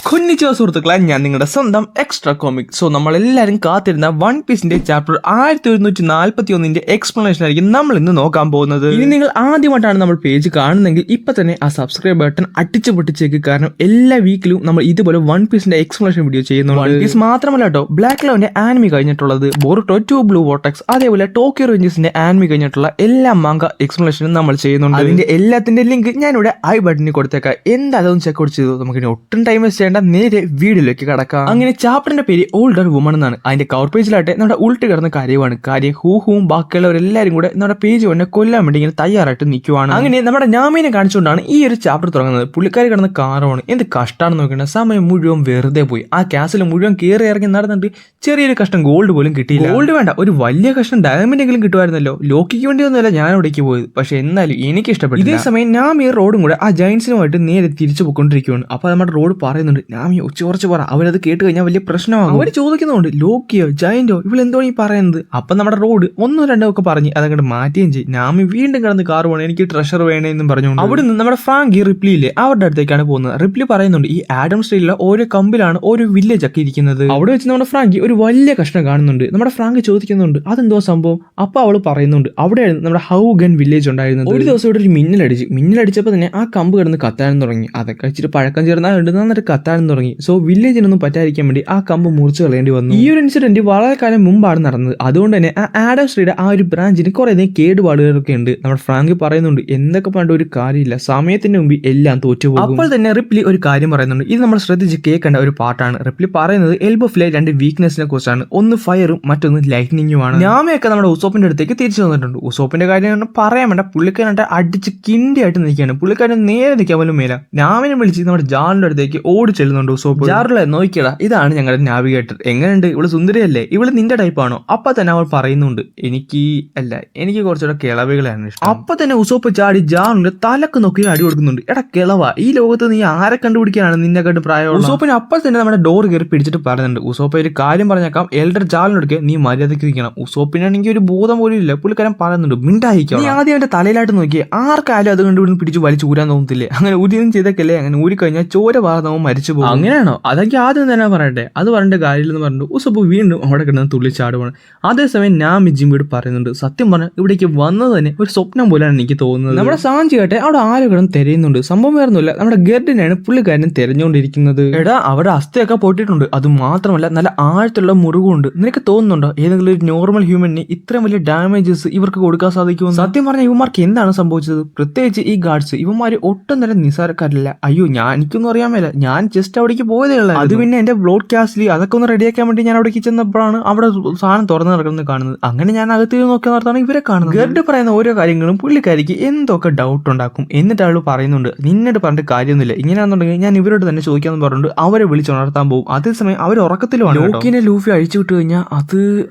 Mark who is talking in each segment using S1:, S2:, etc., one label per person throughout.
S1: കൊന്നിച്ചുവ സുഹൃത്തുക്കളെ, ഞാൻ നിങ്ങളുടെ സ്വന്തം എക്സ്ട്രാ കോമിക്. സോ നമ്മളെല്ലാവരും കാത്തിരുന്ന വൺ പീസിന്റെ ചാപ്റ്റർ 1141 എക്സ്പ്ലനേഷൻ ആയിരിക്കും നമ്മൾ ഇന്ന് നോക്കാൻ പോകുന്നത്. ഇനി നിങ്ങൾ ആദ്യമായിട്ടാണ് നമ്മൾ പേജ് കാണുന്നെങ്കിൽ ഇപ്പൊ തന്നെ ആ സബ്സ്ക്രൈബ് ബട്ടൺ അടിച്ചു പൊട്ടിച്ചേക്ക്. കാരണം എല്ലാ വീക്കിലും നമ്മൾ ഇതുപോലെ വൺ പീസിന്റെ എക്സ്പ്ലനേഷൻ വീഡിയോ ചെയ്യുന്നു. വൺ പീസ് മാത്രമല്ല കേട്ടോ, ബ്ലാക്ക് ലവിന്റെ ആനിമി കഴിഞ്ഞിട്ടുള്ളത്, ബോറുട്ടോ 2 ബ്ലൂ വോർട്ടെക്സ്, അതേപോലെ ടോക്കിയോ റേഞ്ചേഴ്സിന്റെ ആനിമി കഴിഞ്ഞിട്ടുള്ള എല്ലാ മാങ്ക എക്സ്പ്ലനേഷനും നമ്മൾ ചെയ്യുന്നുണ്ട്. അതിന്റെ എല്ലാത്തിന്റെ ലിങ്ക് ഞാനിവിടെ ഐ ബട്ടണിൽ കൊടുത്തേക്കാം. എന്തായാലും ചെക്ക് ഔട്ട് ചെയ്തു. നമുക്ക് ഒട്ടും ടൈം വേസ്റ്റ് ചെയ്യേണ്ട, നേരെ വീഡിയോയിലേക്ക് കടക്കാം. അങ്ങനെ ചാപ്റ്ററിന്റെ പേര് ഓൾഡർ വുമൺ എന്നാണ്. അതിന്റെ കവർ പേജിലായിട്ട് നമ്മുടെ ഉൾട്ട് കിടന്ന കാര്യമാണ്. കാര്യം ഹൂഹുവും ബാക്കിയുള്ളവരെല്ലാരും കൂടെ നമ്മുടെ പേജ് കൊണ്ട് കൊല്ലാൻ വേണ്ടി ഇങ്ങനെ തയ്യാറായിട്ട് നിൽക്കുവാണ്. അങ്ങനെ നമ്മുടെ നാമീനെ കാണിച്ചുകൊണ്ടാണ് ഈ ഒരു ചാപ്റ്റർ തുടങ്ങുന്നത്. പുള്ളിക്കാരി കിടന്ന കാറാണ്. എന്ത് കഷ്ടമാണെന്ന് നോക്കേണ്ട, സമയം മുഴുവൻ വെറുതെ പോയി. ആ ക്യാസിൽ മുഴുവൻ കയറി ഇറങ്ങി നടന്നിട്ട് ചെറിയൊരു കഷ്ണം ഗോൾഡ് പോലും കിട്ടിയില്ല. ഗോൾഡ് വേണ്ട, ഒരു വലിയ കഷ്ണം ഡയമണ്ടെങ്കിലും കിട്ടുമായിരുന്നല്ലോ. ലോക്കിക്ക് വേണ്ടിയൊന്നുമല്ല ഞാൻ അവിടേക്ക് പോയത്, പക്ഷെ എന്നാലും എനിക്ക് ഇഷ്ടപ്പെട്ടു. ഇതേ സമയം നാമി റോഡും കൂടെ ആ ജയൻസിനുമായിട്ട് നേരെ തിരിച്ചു പോയിക്കൊണ്ടിരിക്കുകയാണ്. അപ്പൊ നമ്മുടെ റോഡ് പറയുന്നുണ്ട്, നാമി ഉച്ചകുറച്ച് പറ, അവരത് കേട്ട് കഴിഞ്ഞാൽ വലിയ പ്രശ്നമാകും. അവര് ചോദിക്കുന്നുണ്ട്, ലോക്കിയോ ജയന്റോ ഇവളെന്തോ ഈ പറയുന്നത്. അപ്പൊ നമ്മുടെ റോഡ് ഒന്നോ രണ്ടോ ഒക്കെ പറഞ്ഞ് അതങ്ങോട്ട് മാറ്റുകയും ചെയ്യും. നാമി വീണ്ടും കിടന്ന് കാർ പോകണം, എനിക്ക് ട്രഷർ വേണമെന്നും പറഞ്ഞുകൊണ്ട് അവിടെ നിന്ന് നമ്മുടെ ഫ്രാങ്കി റിപ്ലിയില്ലേ അവരുടെ അടുത്തേക്കാണ് പോകുന്നത്. റിപ്ലി പറയുന്നുണ്ട്, ഈ ആഡം സ്ട്രീറ്റിലെ ഓരോ കമ്പിലാണ് ഓരോ വില്ലേജ് ഒക്കെ ഇരിക്കുന്നത്. അവിടെ വെച്ച് നമ്മുടെ ഫ്രാങ്കി ഒരു വലിയ കഷ്ണം കാണുന്നുണ്ട്. നമ്മുടെ ഫ്രാങ്കി ചോദിക്കുന്നുണ്ട്, അതെന്തോ സംഭവം. അപ്പൊ അവള് പറയുന്നുണ്ട്, അവിടെയാണ് നമ്മുടെ ഹൗഗൻ വില്ലേജ് ഉണ്ടായിരുന്നത്. ഒരു ദിവസം ഇവിടെ ഒരു മിന്നലടിച്ചപ്പോൾ തന്നെ ആ കമ്പ് കിടന്ന് കത്താനും തുടങ്ങി. അതൊക്കെ ഇച്ചിരി പഴക്കം ചേർന്നാൽ നന്നായിട്ട് കത്താനും തുടങ്ങി. സോ വില്ലേജിനൊന്നും പറ്റാതിരിക്കാൻ വേണ്ടി ആ കമ്പ് മുറിച്ച് കളയേണ്ടി വന്നു. ഈ ഒരു ഇൻസിഡന്റ് വളരെ കാലം മുമ്പാണ് നടന്നത്. അതുകൊണ്ട് തന്നെ ആ ആഡം സ്ട്രീറ്റ് ആ ഒരു ബ്രാഞ്ചിന് കുറെ കേടുപാടുകളൊക്കെ ഉണ്ട്. നമ്മുടെ ഫ്രാങ്കി പറയുന്നുണ്ട്, എന്തൊക്കെ പറഞ്ഞ ഒരു കാര്യമില്ല, സമയത്തിന് മുമ്പ് എല്ലാം തോറ്റുപോകും. അപ്പോൾ തന്നെ റിപ്ലി ഒരു കാര്യം പറയുന്നുണ്ട്, ഇത് നമ്മൾ ശ്രദ്ധിച്ച് കേൾക്കേണ്ട ഒരു പാട്ടാണ്. റിപ്ലി പറയുന്നത് എൽബോഫിലെ 2 വീക്ക്നെസ്സിനെ കുറിച്ചാണ്. ഒന്ന് ഫയറും മറ്റൊന്ന് ലൈറ്റ്നിങ്ങുമാണ്. നാമയൊക്കെ നമ്മുടെ ഉസോപ്പിന്റെ അടുത്തേക്ക് തിരിച്ചു വന്നിട്ടുണ്ട്. ഉസോപ്പിന്റെ കാര്യം പറയാൻ വേണ്ട, പുള്ളിക്കാരനായിട്ട് അടിച്ച് കിണ്ടിയായിട്ട് നിൽക്കുകയാണ്. പുള്ളിക്കാരൻ നേരെ നിൽക്കാൻ പോലും മേല. നാമിനെ വിളിച്ച് നമ്മുടെ ജാറിന്റെ അടുത്തേക്ക് ഓടി ചെല്ലുന്നുണ്ട് ഉസോപ്പ്. ജാറിലെ നോക്കിയടാ, ഇതാണ് ഞങ്ങളുടെ നാവിഗേറ്റർ. എങ്ങനെയുണ്ട്, ഇവള് സുന്ദരിയല്ലേ, ഇവള് നിന്റെ ടൈപ്പ് ആണോ? അപ്പൊ തന്നെ അവൾ പറയുന്നുണ്ട്, എനിക്ക് കുറച്ചുകൂടെ കിളവികളാണ് ഇഷ്ടം. അപ്പൊ തന്നെ ഉസോപ്പ് ചാടി ജാറിന്റെ തലക്ക് നോക്കി അടി കൊടുക്കുന്നുണ്ട്. എടാ കിളവ, ഈ ലോകത്ത് നീ ആരെ കണ്ടുപിടിക്കാനാണ് നിന്നെ കണ്ട് പ്രായമുള്ള? ഉസോപ്പിന് അപ്പോൾ തന്നെ നമ്മുടെ ഡോർ കയറി പിടിച്ചിട്ട് പറയുന്നുണ്ട്, ഉസോപ്പ് ഒരു കാര്യം പറഞ്ഞേക്കാം, എൽഡർ ജാലിനൊക്കെ നീ മര്യാദയ്ക്ക് ഇരിക്കണം. ഉസോപ്പിനാണെങ്കിൽ ഒരു ബോധം പോലും ഇല്ല. പുള്ളിക്കാരൻ പറയുന്നുണ്ട്, മിണ്ടായിരിക്കും. നീ ആദ്യം അവന്റെ തലയിലായിട്ട് നോക്കിയേ, ആർക്കായാലും അത് കണ്ടുപിടിച്ച് പിടിച്ച് വലിച്ചു ഊരാൻ തോന്നത്തില്ലേ? അങ്ങനെ ഊരിയൊന്നും ചെയ്തേക്കല്ലേ, അങ്ങനെ ഊരി കഴിഞ്ഞാൽ ചോര വാർന്നവൻ മരിച്ചു പോകും. അങ്ങനെയാണോ? അതൊക്കെ ആദ്യം തന്നെ പറയട്ടെ, അത് പറഞ്ഞിട്ട് കാര്യമില്ലെന്ന് പറഞ്ഞു ഉസോപ്പ് വീണ്ടും അവിടെ കിടന്ന് തുള്ളിച്ചാടുവാണ്. അതേസമയം നാമി ജിമ്മിയോട് പറയുന്നുണ്ട്, സത്യം പറഞ്ഞാൽ ഇവിടേക്ക് വന്നത് തന്നെ ഒരു സ്വപ്നം പോലെയാണ് എനിക്ക് തോന്നുന്നത്. നമ്മുടെ സാഞ്ചി കേട്ടെ അവിടെ ആരോ കിടന്ന് തിരയുന്നുണ്ട്. സംഭവം വേറൊന്നുമില്ല, നമ്മുടെ ഗർഡിനാണ് പുള്ളിക്കാരനെ തിരഞ്ഞുകൊണ്ടിരിക്കുന്നത്. എടാ, അവിടെ അസ്ഥയൊക്കെ പൊട്ടിയിട്ടുണ്ട്. അത് മാത്രമല്ല നല്ല ആഴത്തുള്ള മുറിവുണ്ട്. നിനക്ക് തോന്നുന്നുണ്ടോ ഏതെങ്കിലും ഒരു നോർമൽ ഹ്യൂമന് ഇത്രയും വലിയ ഡാമേജസ് ഇവർക്ക് കൊടുക്കാൻ സാധിക്കുമെന്ന്? സത്യം പറഞ്ഞാൽ ഇവന്മാർക്ക് എന്താണ് സംഭവിച്ചത്? പ്രത്യേകിച്ച് ഈ ഗാർഡ്സ്, ഇവന്മാര് ഒട്ടും തന്നെ നിസ്സാരക്കാരില്ല. അയ്യോ, എനിക്കൊന്നും അറിയാൻ മേല, ഞാൻ ജസ്റ്റ് അവിടേക്ക് പോയതേ ഉള്ളൂ. അത് പിന്നെ എന്റെ ബ്ലോഡ് കാസ്റ്റിൽ അതൊക്കെ ഒന്ന് റെഡിയാക്കാൻ വേണ്ടി ഞാൻ അവിടേക്ക് ചെന്നപ്പോഴാണ് അവിടെ സാധനം തുറന്നു നടക്കുന്നത് കാണുന്നത്. അങ്ങനെ ഞാൻ അകത്ത് നോക്കി നടത്താണ് ഇവരെ കാണുന്നത്. ഗർഡ് പറയുന്ന ഓരോ കാര്യങ്ങളും പുള്ളിക്കാരിക്ക് എന്തൊക്കെ ഡൗട്ട് ഉണ്ടാക്കും. എന്നിട്ട് അവൾ പറയുന്നുണ്ട്, നിന്നോട് പറഞ്ഞിട്ട് കാര്യമൊന്നുമില്ല, ഇങ്ങനെയാണെന്നുണ്ടെങ്കിൽ ഞാൻ ഇവരോട് തന്നെ ചോദിക്കാന്ന് പറഞ്ഞിട്ട് അവരെ വിളിച്ചുണർത്താൻ പോകും. അതേസമയം അവർ ഉറക്കത്തിലുമാണ്. ലോക്കിനെ ലൂഫി അഴിച്ചു വിട്ടു കഴിഞ്ഞാൽ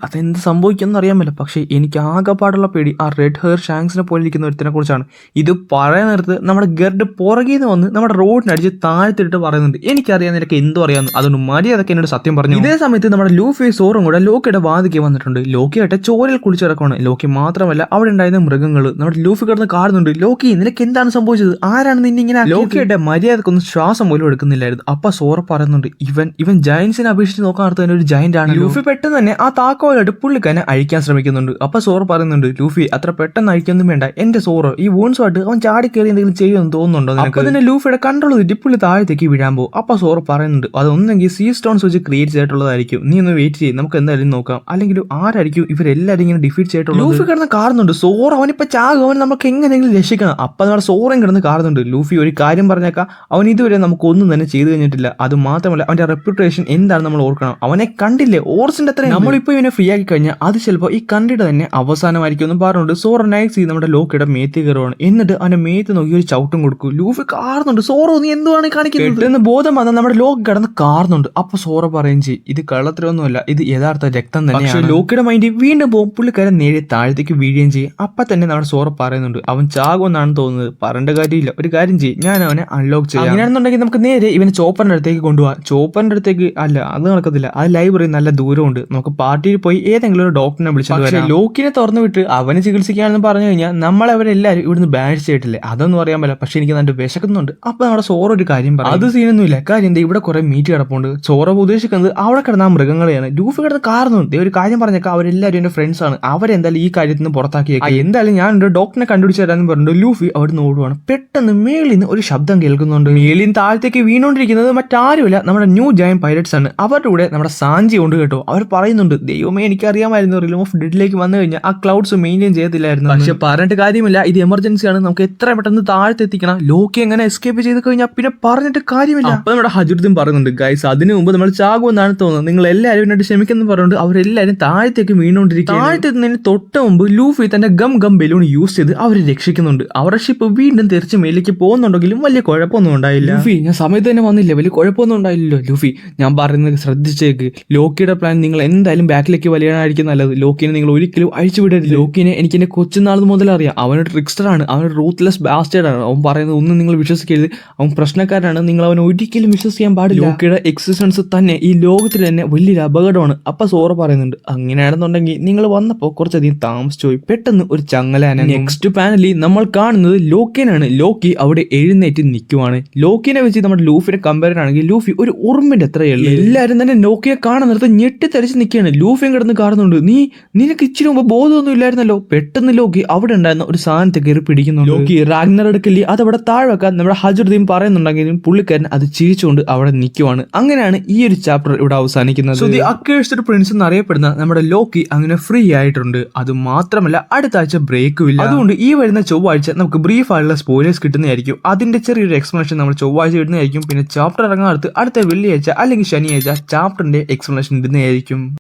S1: അതെന്ത് സംഭവിക്കുമെന്ന് അറിയാൻ പറ്റില്ല. പക്ഷെ എനിക്ക് ആകെപ്പാടുള്ള പേടി ആ റെഡ് ഹെയർ ഷാങ്സിനെ പോലെ ഇരിക്കുന്ന ഒരുത്തിനെ കുറിച്ചാണ്. ഇത് പറയാൻ നേരത്ത് നമ്മുടെ ഗർഡ് പുറകിൽ നിന്ന് വന്ന് നമ്മുടെ റോഡിനടിച്ച് താഴ്ത്തിട്ട് പറയുന്നുണ്ട്, എനിക്കറിയാൻ നിനക്ക് എന്തോ അറിയാമെന്ന്, അതുകൊണ്ട് മര്യാദക്ക് എന്നോട് സത്യം പറഞ്ഞു. ഇതേ സമയത്ത് നമ്മുടെ ലൂഫി സോറും കൂടെ ലോക്കിയുടെ വാതിക്ക് വന്നിട്ടുണ്ട്. ലോക്കിയായിട്ട് ചോരയിൽ കുളിച്ചു കിടക്കുകയാണ്. ലോക്കി മാത്രമല്ല അവിടെ ഉണ്ടായിരുന്ന മൃഗങ്ങൾ നമ്മുടെ ലൂഫി കിടന്ന് കാണുന്നുണ്ട്. ലോക്കി, നിനക്ക് എന്താണ് സംഭവിച്ചത്? ആരാണ് നിന്നെ ഇങ്ങനെ? ലോക്കിയായിട്ട് മര്യാദക്കൊന്നും ശ്വാസം പോലും എടുക്കുന്നില്ലായിരുന്നു. അപ്പൊ സോറ പറയുന്നുണ്ട്, ഇവൻ ജയൻസിനെ അപേക്ഷിച്ച് നോക്കാൻ നടത്തുന്ന ഒരു ജയന്റ് ആണ്. ലൂഫി പെട്ടെന്ന് തന്നെ ആ താക്കോലായിട്ട് പുള്ളിക്കാരനെ അഴിക്കാൻ ശ്രമിക്കുന്നുണ്ട്. അപ്പൊ സോറ പറയുന്നുണ്ട്, ലൂഫി അത്ര പെട്ടെന്ന് അഴിക്കൊന്നും വേണ്ട, എന്റെ സോറ ഈ വൂൺസുമായിട്ട് അവൻ ചാടി കയറി എന്തെങ്കിലും ചെയ്യുമെന്ന് തോന്നുന്നുണ്ടോ? അപ്പൊ തന്നെ ലൂഫിയുടെ കൺട്രോൾ തെറ്റി പുള്ളി താഴത്തേക്ക് വീഴാൻ പോകും. അപ്പൊ സോറ പറയുന്നുണ്ട്, അതൊന്നെങ്കിൽ സീ സ്റ്റോൺസ് വെച്ച് ക്രിയേറ്റ് ചെയ്തിട്ടുള്ളതായിരിക്കും, നീ ഒന്ന് വെയിറ്റ് ചെയ്യും, നമുക്ക് എന്തായാലും നോക്കാം. അല്ലെങ്കിൽ ആരായിരിക്കും ഇവരെല്ലാരും ഇങ്ങനെ ഡിഫീറ്റ് ചെയ്തിട്ടുള്ളത്? ലൂഫി കിടന്ന് കാണുന്നുണ്ട്, സോറ അവനിപ്പോ ചാകും, അവൻ നമുക്ക് എങ്ങനെയെങ്കിലും രക്ഷിക്കണം. അപ്പൊ നമ്മുടെ സോറയും കിടന്ന് കാണുന്നുണ്ട്, ലൂഫി ഒരു കാര്യം പറഞ്ഞേക്കാം, അവൻ ഇതുവരെ നമുക്ക് ഒന്നും തന്നെ ചെയ്തു കഴിഞ്ഞിട്ടില്ല. അത് മാത്രമല്ല അവന്റെ റെപ്യൂട്ടേഷൻ എന്താണ് നമ്മൾ ഓർക്കണം. അവനെ കണ്ടില്ലേ, ഓർസിന്റെ അത്ര. നമ്മളിപ്പോ ഇവനെ ഫ്രീ ആക്കി കഴിഞ്ഞാൽ അത് ചിലപ്പോൾ ഈ കണ്ടിട്ട് തന്നെ അവസാനമായിരിക്കും എന്ന് പറഞ്ഞുകൊണ്ട് സോറ നൈസ് ചെയ്ത് നമ്മുടെ ലോക്കിയുടെ മേത്ത് കയറുവാണ്. എന്നിട്ട് അവന്റെ മേത്ത് നോക്കി ഒരു ചവിട്ടും കൊടുക്കും. ലൂഫി കാണുന്നുണ്ട്, സോറോ നീ എന്തുവാണ് കാണിക്കുന്നത് എന്ന് ബോധം വന്നാൽ നമ്മുടെ ലോക്ക് കിടന്ന് കാണുന്നുണ്ട്. അപ്പൊ സോറ പറയും ചെയ്യും, ഇത് കള്ളത്തിലൊന്നുമല്ല, ഇത് യഥാർത്ഥ രക്തം തന്നെ. പക്ഷേ ലോക്കിയുടെ മൈൻഡ് വീണ്ടും പോകും. പുള്ളിക്കാരൻ നേരെ താഴത്തേക്ക് വീഴുകയും ചെയ്യും. അപ്പൊ തന്നെ നമ്മുടെ സോറ പറയുന്നുണ്ട്, അവൻ ചാകുമെന്നാണ് തോന്നുന്നത്, പറയേണ്ട കാര്യമില്ല, ഒരു കാര്യം ചെയ്യും, ഞാൻ അവനെ അൺലോക്ക് ചെയ്യാം. അങ്ങനെയാണെന്നുണ്ടെങ്കിൽ നമുക്ക് നേരെ ഇവനെ ചോപ്പറിന്റെ അടുത്തേക്ക് കൊണ്ടുപോകാം. ചോപ്പറിന്റെ അടുത്തേക്ക് അല്ല, അത് നടക്കത്തില്ല, അത് ലൈബ്രറി നല്ല ദൂരമുണ്ട്, നമുക്ക് പാർട്ടിയിൽ പോയി ഏതെങ്കിലും ഒരു ഡോക്ടറിനെ വിളിച്ചിട്ട് വരാം. ലോക്കിനെ തുറന്നു വിട്ട് അവന് ചികിത്സിക്കാണെന്ന് പറഞ്ഞു കഴിഞ്ഞാൽ നമ്മളവരെല്ലാവരും ഇവിടുന്ന് ബാഡ് ചെയ്തിട്ടില്ലേ, അതൊന്നും അറിയാൻ പറ്റില്ല. പക്ഷെ എനിക്ക് നല്ല വിശക്കുന്നുണ്ട്. അപ്പൊ നമ്മുടെ സോറ ഒരു കാര്യം പറയും, അത് സീനൊന്നുമില്ല, കാര്യം എന്താ ഇവിടെ കുറെ മീറ്റ് കിടപ്പുണ്ട്. സോറ ഉദ്ദേശിക്കുന്നത് അവിടെ കിടന്ന ആ മൃഗങ്ങളെയാണ്. ലൂഫി കിടന്ന് കാരണമുണ്ട്. ഒരു കാര്യം പറഞ്ഞേക്കാം, അവരെല്ലാവരും എന്റെ ഫ്രണ്ട്സ് ആണ്, അവരെന്തായാലും ഈ കാര്യത്തിൽ നിന്ന് പുറത്താക്കിയേക്കാം. എന്തായാലും ഞാൻ ഡോക്ടറിനെ കണ്ടുപിടിച്ച് തരാന്ന് പറഞ്ഞു ലൂഫി അവിടെ നിന്ന് ഓടുവാണ്. പെട്ടെന്ന് മേളിൽ നിന്ന് ഒരു ശബ്ദം കേൾക്കുന്നുണ്ട്. മേളിൽ നിന്ന് താഴത്തേക്ക് വീണോണ്ടിരിക്കുന്നത് മറ്റാരുമില്ല, നമ്മുടെ ന്യൂ ജയൻ പൈലറ്റ്സ് ആണ്. അവരുടെ കൂടെ നമ്മുടെ സാഞ്ചി ഉണ്ട് കേട്ടോ. അവർ പറയുന്നുണ്ട്, ദൈവമേ എനിക്കറിയാമായിരുന്നു റിലം ഓഫ് ഡെഡിലേക്ക് വന്നു കഴിഞ്ഞാൽ ആ ക്ലൗഡ്സ് മെയിൻറ്റെയിൻ ചെയ്യത്തില്ലായിരുന്നു. പക്ഷെ പറഞ്ഞിട്ട് കാര്യമില്ല, ഇത് എമർജൻസി ആണ്, നമുക്ക് എത്ര പെട്ടെന്ന് താഴത്തെത്തിക്കണം. ലോക്കി എങ്ങനെ എസ്കേപ്പ് ചെയ്ത് കഴിഞ്ഞാൽ പിന്നെ പറഞ്ഞിട്ട് കാര്യമില്ല. അപ്പൊ നമ്മുടെ ഹജുദ്ദീൻ പറയുന്നുണ്ട്, ഗൈസ് അതിനു മുമ്പ് നമ്മൾ ചാകുമെന്നാണ് തോന്നുന്നത്, നിങ്ങൾ എല്ലാവരും എന്നോട് ക്ഷമിക്കുന്നു പറഞ്ഞുകൊണ്ട് അവരെല്ലാവരും താഴത്തേക്ക് വീണുകൊണ്ടിരിക്കും. താഴത്തെത്തുന്നതിന് തൊട്ട് മുമ്പ് ലൂഫി തന്റെ ഗം ബലൂൺ യൂസ് ചെയ്ത് അവരെ രക്ഷിക്കുന്നുണ്ട്. അവരുടെ ഷിപ്പ് വീണ്ടും തിരിച്ച് മേലേക്ക് പോകുന്നുണ്ടെങ്കിലും വലിയ കുഴപ്പമൊന്നും ഉണ്ടായില്ല. ലൂഫി ഞാൻ സമയത്ത് തന്നെ വന്നില്ല, വലിയ കുഴപ്പമൊന്നും ഉണ്ടായില്ലല്ലോ. ലൂഫി ഞാൻ പറയുന്നത് ശ്രദ്ധിച്ചേക്ക്, ലോക്കിയുടെ പ്ലാൻ നിങ്ങൾ എന്തായാലും ബാക്കിലേക്ക് വലിയാനായിരിക്കും നല്ലത്. ലോക്കിനെ നിങ്ങൾ ഒരിക്കലും അഴിച്ചുവിടരുത്. ലോക്കിനെ എനിക്ക് എന്റെ കൊച്ചുനാൾ മുതൽ അറിയാം. അവനൊരു ട്രിക്സ്റ്റർ ആണ്, അവനൊരു റൂത്ത്ലെസ് ബാസ്റ്റേഡ് ആണ്. അവൻ പറയുന്നത് ഒന്നും നിങ്ങൾ വിശ്വസിക്കരുത്, അവൻ പ്രശ്നക്കാരനാണ്, നിങ്ങൾ അവനെ ഒരിക്കലും വിശ്വസിക്കാൻ പാടില്ല. ലോക്കിയുടെ എക്സിസ്റ്റൻസ് തന്നെ ഈ ലോകത്തിൽ തന്നെ വലിയൊരു അപകടമാണ്. അപ്പൊ സോറ പറയുന്നുണ്ട്, അങ്ങനെയാണെന്നുണ്ടെങ്കിൽ നിങ്ങൾ വന്നപ്പോൾ കുറച്ചധികം താമസിച്ചു പോയി. പെട്ടെന്ന് ഒരു ചങ്ങലാന. നെക്സ്റ്റ് പാനലിൽ നമ്മൾ കാണുന്നത് ലോക്കിനാണ്. ലോക്കി അവിടെ എഴുന്നേറ്റ് നിൽക്കുവാണ്. ലോക്കിനെ വെച്ച് നമ്മുടെ ലൂഫിനെ കമ്പയർ ആണെങ്കിൽ ലൂഫി ഒരു ഉറുമ്പിന്റെ അത്രയുള്ളൂ. എല്ലാവരും തന്നെ ലോക്കിയെ കാണുന്നിടത്ത് ഞെട്ടിത്തരിച്ച് നിൽക്കുകയാണ്. ലൂഫിയും കിടന്ന് കാണുന്നുണ്ട്, നിനക്ക് ഇച്ചിരി മുമ്പ് ബോധമൊന്നും ഇല്ലായിരുന്നല്ലോ. പെട്ടെന്ന് ലോക്കി അവിടെ ഉണ്ടായിരുന്ന ഒരു സാധനത്തെ കയറി പിടിക്കുന്നു. ലോക്കി റാഗ്നർ എടുക്കല്ലേ അതവിടെ താഴെ വെക്കാൻ നമ്മുടെ ഹജുദ്ദീൻ പറയുന്നുണ്ടെങ്കിലും പുള്ളിക്കാരൻ അത് ചിരിച്ചുകൊണ്ട് അവിടെ നിൽക്കുവാണ്. അങ്ങനെയാണ് ഈ ഒരു ചാപ്റ്റർ ഇവിടെ അവസാനിക്കുന്നത്. സോ ദി അക്വേഴ്സ്ഡ് പ്രിൻസ് എന്നറിയപ്പെടുന്ന നമ്മുടെ ലോക്കി അങ്ങനെ ഫ്രീ ആയിട്ടുണ്ട്. അത് മാത്രമല്ല അടുത്ത ആഴ്ച ബ്രേക്കും ഇല്ല. അതുകൊണ്ട് ഈ വരുന്ന ചൊവ്വാഴ്ച നമുക്ക് ബ്രീഫ് ആയിട്ടുള്ള സ്പോയിലേഴ്സ് കിട്ടുന്നതായിരിക്കും. അതിന്റെ ചെറിയൊരു എക്സ്പ്ലനേഷൻ നമ്മൾ ചൊവ്വാഴ്ച ഇടുന്നതായിരിക്കും. പിന്നെ ചാപ്റ്റർ ഇറങ്ങാൻ അടുത്ത വെള്ളിയാഴ്ച അല്ലെങ്കിൽ ശനിയാഴ്ച ചാപ്റ്ററിന്റെ എക്സ്പ്ലനേഷൻ ഇടുന്നതായിരിക്കും.